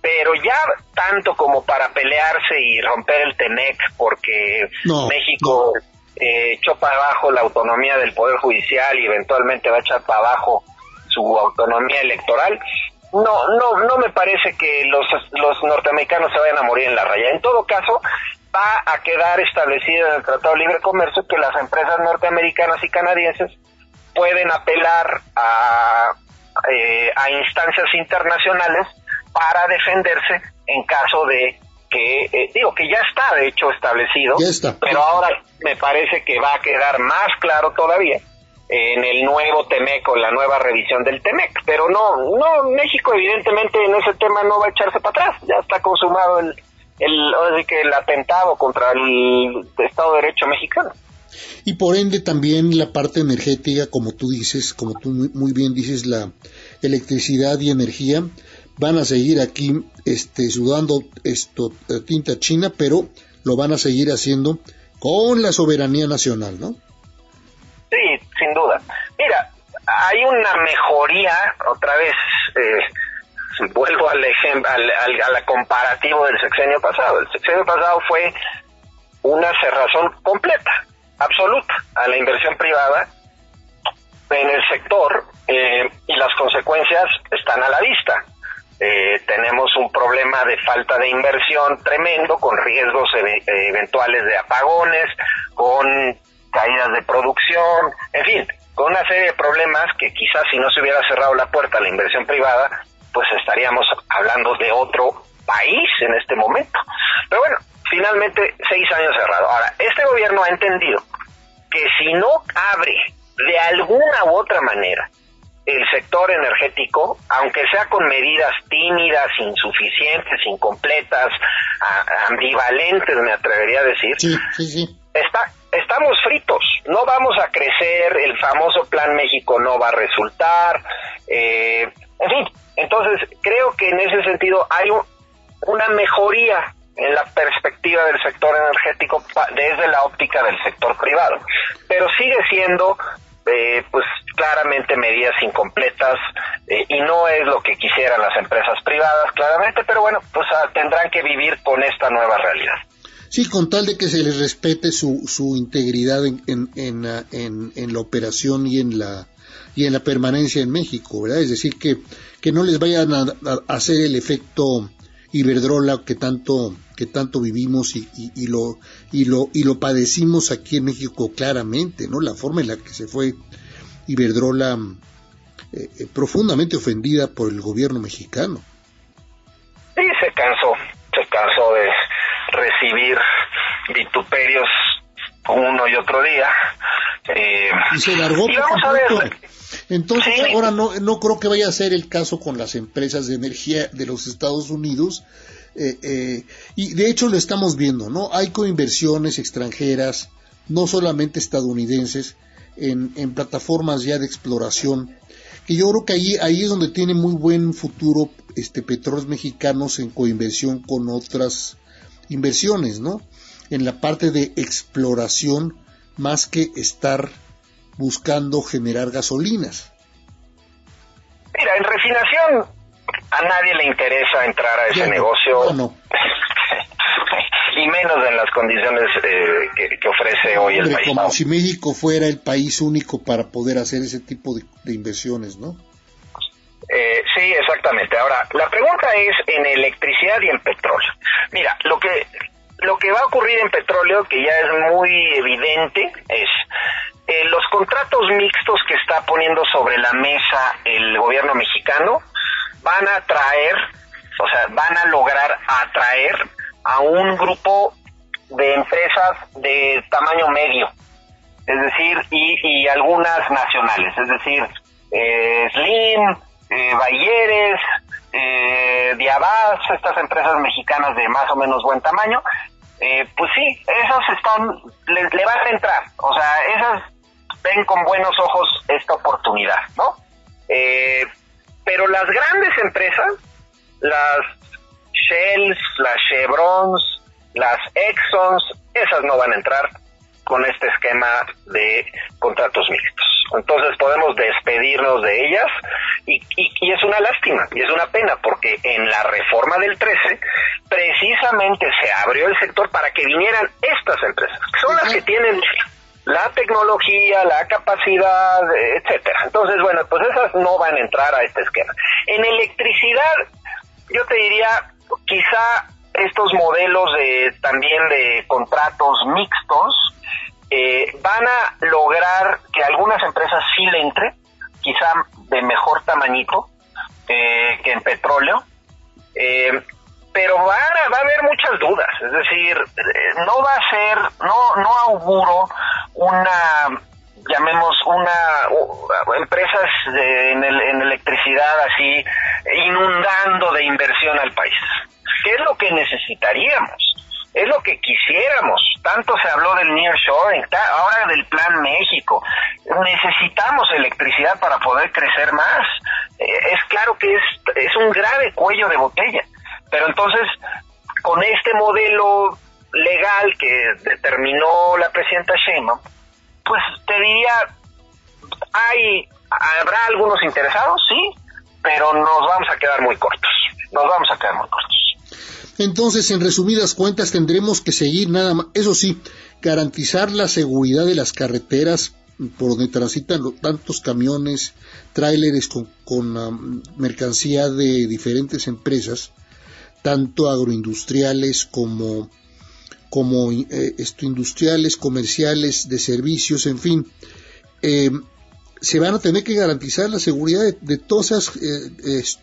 Pero ya tanto como para pelearse y romper el TEMEC porque México echó para abajo la autonomía del Poder Judicial y eventualmente va a echar para abajo su autonomía electoral, no me parece que los norteamericanos se vayan a morir en la raya. En todo caso, va a quedar establecido en el Tratado de Libre Comercio que las empresas norteamericanas y canadienses pueden apelar a instancias internacionales para defenderse en caso de que, que ya está de hecho establecido, pero ahora me parece que va a quedar más claro todavía en el nuevo TEMEC o la nueva revisión del TEMEC, pero no, México evidentemente en ese tema no va a echarse para atrás, ya está consumado el atentado contra el Estado de Derecho mexicano. Y por ende también la parte energética, como tú muy bien dices, la electricidad y energía van a seguir aquí sudando tinta china, pero lo van a seguir haciendo con la soberanía nacional, ¿no? Sí, sin duda. Mira, hay una mejoría, otra vez, vuelvo al comparativo del sexenio pasado. El sexenio pasado fue una cerrazón completa, absoluta, a la inversión privada en el sector, y las consecuencias están a la vista. Tenemos un problema de falta de inversión tremendo, con riesgos eventuales de apagones, con caídas de producción, en fin, con una serie de problemas que quizás si no se hubiera cerrado la puerta a la inversión privada, pues estaríamos hablando de otro país en este momento. Pero bueno, finalmente 6 años cerrado. Ahora, este gobierno ha entendido que si no abre de alguna u otra manera el sector energético, aunque sea con medidas tímidas, insuficientes, incompletas, ambivalentes, me atrevería a decir, sí. Estamos fritos, no vamos a crecer, el famoso Plan México no va a resultar, en fin, entonces creo que en ese sentido hay una mejoría en la perspectiva del sector energético desde la óptica del sector privado, pero sigue siendo pues claramente medidas incompletas, y no es lo que quisieran las empresas privadas, claramente, pero bueno, pues tendrán que vivir con esta nueva realidad. Sí, con tal de que se les respete su integridad en la operación y en la permanencia en México, ¿verdad? Es decir, que no les vayan a hacer el efecto Iberdrola que tanto vivimos y lo padecimos aquí en México claramente, ¿no? La forma en la que se fue Iberdrola profundamente ofendida por el gobierno mexicano. Sí, se cansó de recibir vituperios uno y otro día. Y se largó. Y vamos a ver. Entonces, sí. Ahora no creo que vaya a ser el caso con las empresas de energía de los Estados Unidos, y de hecho lo estamos viendo, ¿no? Hay coinversiones extranjeras, no solamente estadounidenses, en plataformas ya de exploración, que yo creo que ahí es donde tiene muy buen futuro Petróleos Mexicanos en coinversión con otras inversiones, ¿no? En la parte de exploración, más que estar buscando generar gasolinas. Mira, en refinación a nadie le interesa entrar a ese negocio. No. Y menos en las condiciones que ofrece hoy el país. Como si México fuera el país único para poder hacer ese tipo de inversiones, ¿no? Sí, exactamente. Ahora, la pregunta es en electricidad y en petróleo. Mira, lo que va a ocurrir en petróleo, que ya es muy evidente, es los contratos mixtos que está poniendo sobre la mesa el gobierno mexicano van a lograr atraer a un grupo de empresas de tamaño medio, es decir, y algunas nacionales, es decir, Slim, Bayeres, Diabás, estas empresas mexicanas de más o menos buen tamaño, pues sí, esas le van a entrar, o sea, esas ven con buenos ojos esta oportunidad, ¿no? Pero las grandes empresas, las Shells, las Chevrons, las Exxons, esas no van a entrar con este esquema de contratos mixtos. Entonces podemos despedirnos de ellas y es una lástima y es una pena porque en la reforma del 13 precisamente se abrió el sector para que vinieran estas empresas, que son las que tienen la tecnología, la capacidad, etcétera. Entonces, bueno, pues esas no van a entrar a este esquema. En electricidad, yo te diría, quizá estos modelos también de contratos mixtos van a lograr que algunas empresas sí le entren, quizá de mejor tamañito que en petróleo, pero va a haber muchas dudas, es decir, no va a ser, no auguro empresas en electricidad así inundando de inversión al país. ¿Qué es lo que necesitaríamos? Es lo que quisiéramos. Tanto se habló del nearshoring, ahora del Plan México. Necesitamos electricidad para poder crecer más. Es claro que es un grave cuello de botella. Pero entonces, con este modelo legal que determinó la presidenta Sheinbaum, pues te diría, habrá algunos interesados, sí, pero nos vamos a quedar muy cortos. Entonces, en resumidas cuentas, tendremos que seguir nada más, eso sí, garantizar la seguridad de las carreteras por donde transitan tantos camiones, tráileres con mercancía de diferentes empresas, tanto agroindustriales como industriales, comerciales, de servicios, en fin. Se van a tener que garantizar la seguridad de todas esas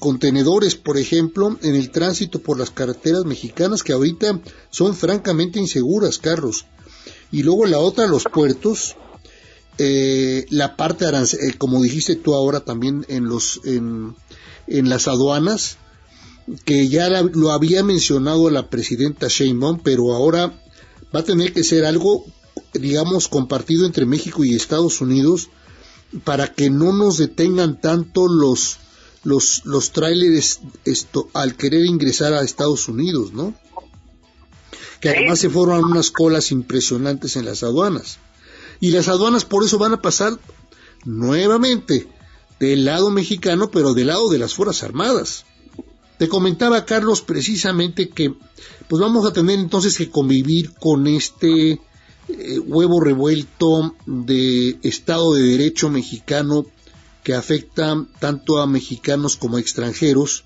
contenedores, por ejemplo, en el tránsito por las carreteras mexicanas, que ahorita son francamente inseguras, Carlos. Y luego la otra, los puertos, la parte como dijiste tú ahora también en las aduanas, que ya lo había mencionado la presidenta Sheinbaum, pero ahora va a tener que ser algo, digamos, compartido entre México y Estados Unidos para que no nos detengan tanto los tráileres al querer ingresar a Estados Unidos, ¿no? Que además se forman unas colas impresionantes en las aduanas. Y las aduanas por eso van a pasar nuevamente del lado mexicano, pero del lado de las Fuerzas Armadas. Te comentaba, Carlos, precisamente que pues vamos a tener entonces que convivir con este huevo revuelto de Estado de Derecho mexicano que afecta tanto a mexicanos como a extranjeros.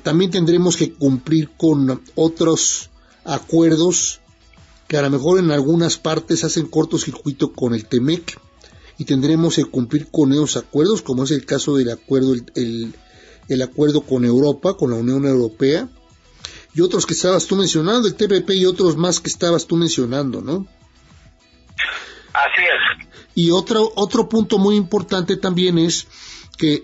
También tendremos que cumplir con otros acuerdos que a lo mejor en algunas partes hacen cortocircuito con el TEMEC, y tendremos que cumplir con esos acuerdos, como es el caso del acuerdo, el acuerdo con Europa, con la Unión Europea, y otros que estabas tú mencionando, el TPP y otros más que estabas tú mencionando, ¿no? Así es. Y otro punto muy importante también es que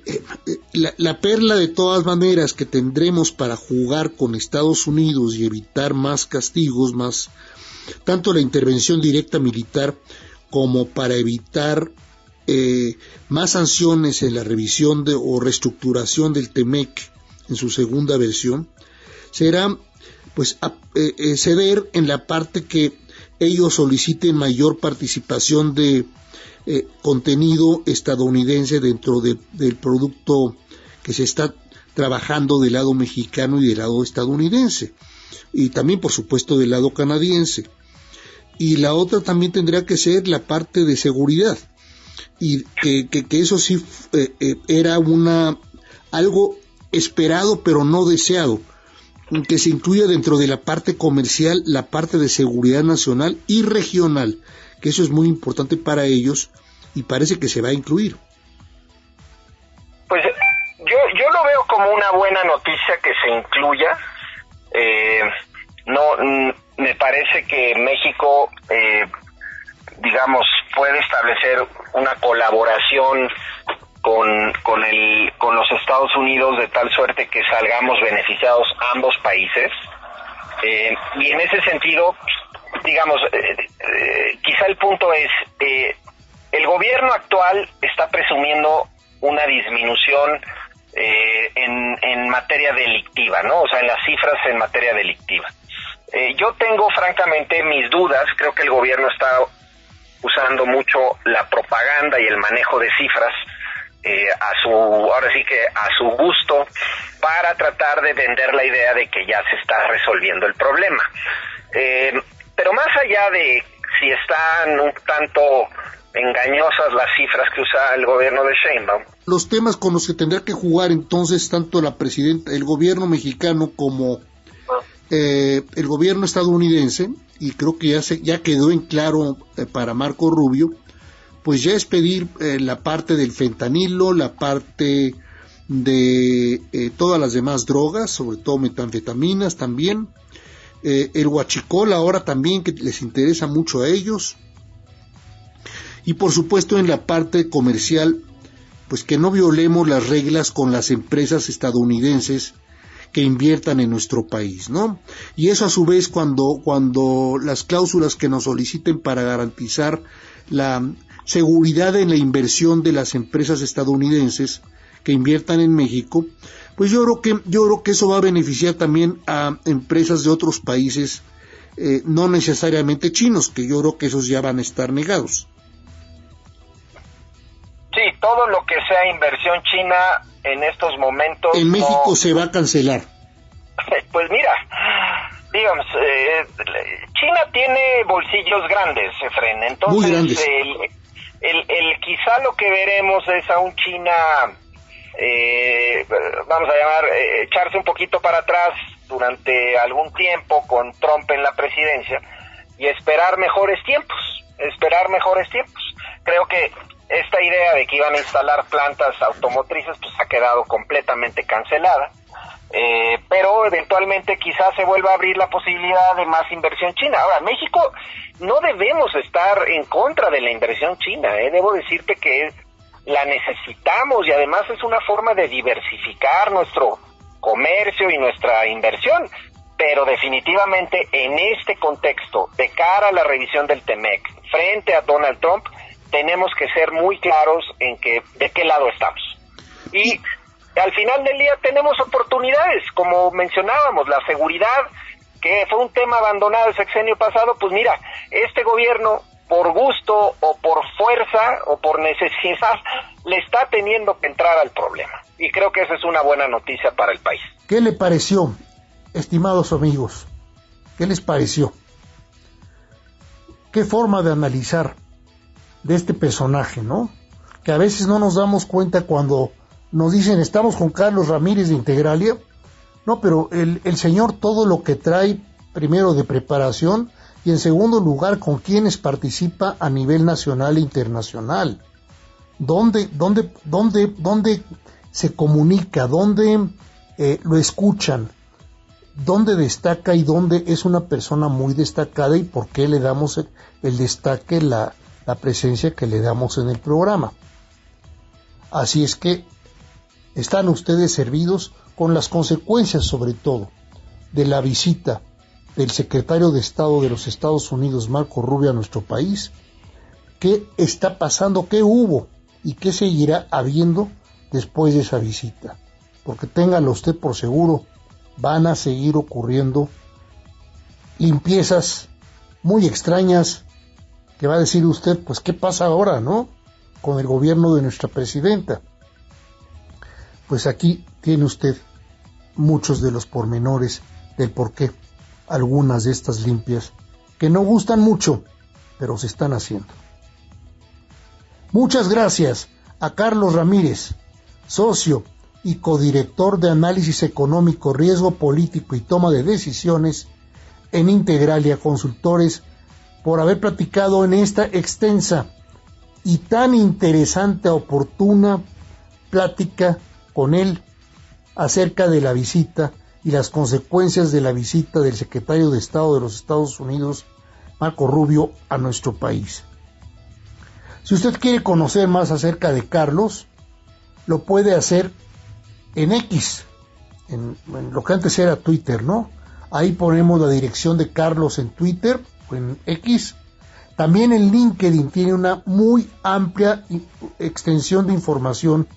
la perla de todas maneras que tendremos para jugar con Estados Unidos y evitar más castigos, más tanto la intervención directa militar como para evitar más sanciones en la revisión o reestructuración del TEMEC en su segunda versión, será pues ceder en la parte que ellos soliciten mayor participación de contenido estadounidense dentro del producto que se está trabajando del lado mexicano y del lado estadounidense, y también por supuesto del lado canadiense. Y la otra también tendrá que ser la parte de seguridad, y que eso sí era algo esperado pero no deseado, que se incluya dentro de la parte comercial la parte de seguridad nacional y regional, que eso es muy importante para ellos y parece que se va a incluir. Pues yo lo veo como una buena noticia que se incluya. No me parece que México digamos puede establecer una colaboración con los Estados Unidos de tal suerte que salgamos beneficiados ambos países. Y en ese sentido, digamos, quizá el punto es, el gobierno actual está presumiendo una disminución en materia delictiva, ¿no? O sea, en las cifras en materia delictiva. Yo tengo francamente mis dudas. Creo que el gobierno está usando mucho la propaganda y el manejo de cifras ahora sí que a su gusto, para tratar de vender la idea de que ya se está resolviendo el problema. Pero más allá de si están un tanto engañosas las cifras que usa el gobierno de Sheinbaum, los temas con los que tendrá que jugar entonces tanto la presidenta, el gobierno mexicano como el gobierno estadounidense, y creo que ya quedó en claro para Marco Rubio, pues ya es pedir la parte del fentanilo, la parte de todas las demás drogas, sobre todo metanfetaminas también, el huachicol ahora también, que les interesa mucho a ellos, y por supuesto en la parte comercial, pues que no violemos las reglas con las empresas estadounidenses que inviertan en nuestro país, ¿no? Y eso a su vez cuando las cláusulas que nos soliciten para garantizar la seguridad en la inversión de las empresas estadounidenses que inviertan en México, pues yo creo que eso va a beneficiar también a empresas de otros países, no necesariamente chinos, que yo creo que esos ya van a estar negados. Sí, todo lo que sea inversión china en estos momentos en México se va a cancelar. Pues mira, digamos, China tiene bolsillos grandes, Efren, entonces muy grandes. Quizá lo que veremos es a un China, vamos a llamar, echarse un poquito para atrás durante algún tiempo con Trump en la presidencia y esperar mejores tiempos. Creo que esta idea de que iban a instalar plantas automotrices pues ha quedado completamente cancelada, pero eventualmente quizás se vuelva a abrir la posibilidad de más inversión china. Ahora, México no debemos estar en contra de la inversión china, debo decirte que la necesitamos y además es una forma de diversificar nuestro comercio y nuestra inversión, pero definitivamente en este contexto, de cara a la revisión del TEMEC, frente a Donald Trump, tenemos que ser muy claros en que de qué lado estamos. Y al final del día tenemos oportunidades, como mencionábamos, la seguridad, que fue un tema abandonado el sexenio pasado. Pues mira, este gobierno, por gusto o por fuerza o por necesidad, le está teniendo que entrar al problema. Y creo que esa es una buena noticia para el país. ¿Qué le pareció, estimados amigos? ¿Qué les pareció? ¿Qué forma de analizar de este personaje, ¿no? Que a veces no nos damos cuenta cuando nos dicen estamos con Carlos Ramírez de Integralia. No, pero el señor todo lo que trae, primero de preparación y en segundo lugar con quienes participa a nivel nacional e internacional. ¿Dónde se comunica? ¿Dónde lo escuchan? ¿Dónde destaca y dónde es una persona muy destacada y por qué le damos el destaque, la presencia que le damos en el programa? Así es que están ustedes servidos con las consecuencias, sobre todo, de la visita del secretario de Estado de los Estados Unidos, Marco Rubio, a nuestro país. ¿Qué está pasando? ¿Qué hubo? ¿Y qué seguirá habiendo después de esa visita? Porque téngalo usted por seguro, van a seguir ocurriendo limpiezas muy extrañas, que va a decir usted, pues ¿qué pasa ahora, no? Con el gobierno de nuestra presidenta. Pues aquí tiene usted muchos de los pormenores del porqué algunas de estas limpias, que no gustan mucho, pero se están haciendo. Muchas gracias a Carlos Ramírez, socio y codirector de Análisis Económico, Riesgo Político y Toma de Decisiones en Integralia Consultores, por haber platicado en esta extensa y tan interesante, oportuna plática con él acerca de la visita y las consecuencias de la visita del secretario de Estado de los Estados Unidos, Marco Rubio, a nuestro país. Si usted quiere conocer más acerca de Carlos, lo puede hacer en X, en lo que antes era Twitter, ¿no? Ahí ponemos la dirección de Carlos en Twitter o en X. También en LinkedIn tiene una muy amplia extensión de información,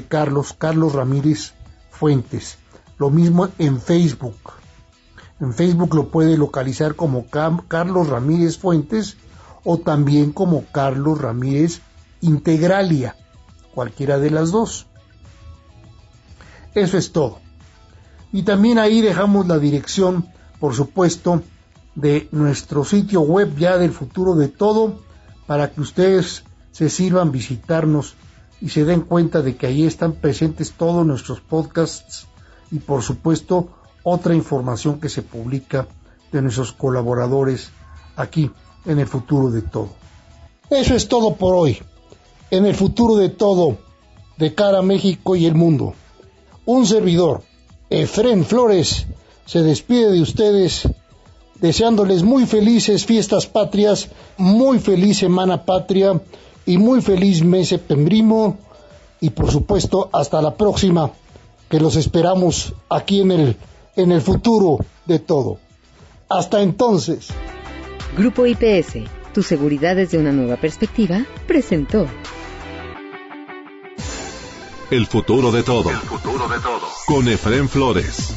Carlos Ramírez Fuentes. Lo mismo en Facebook. En Facebook lo puede localizar como Carlos Ramírez Fuentes o también como Carlos Ramírez Integralia, cualquiera de las dos. Eso es todo. Y también ahí dejamos la dirección, por supuesto, de nuestro sitio web ya del Futuro de Todo, para que ustedes se sirvan visitarnos y se den cuenta de que ahí están presentes todos nuestros podcasts y por supuesto otra información que se publica de nuestros colaboradores aquí en el Futuro de Todo. Eso es todo por hoy. En el Futuro de Todo, de cara a México y el mundo. Un servidor, Efrén Flores, se despide de ustedes deseándoles muy felices fiestas patrias, muy feliz Semana Patria y muy feliz mes septembrino, y por supuesto hasta la próxima, que los esperamos aquí en el Futuro de Todo. Hasta entonces. Grupo IPS, tu seguridad desde una nueva perspectiva, presentó El Futuro de Todo, con Efrén Flores.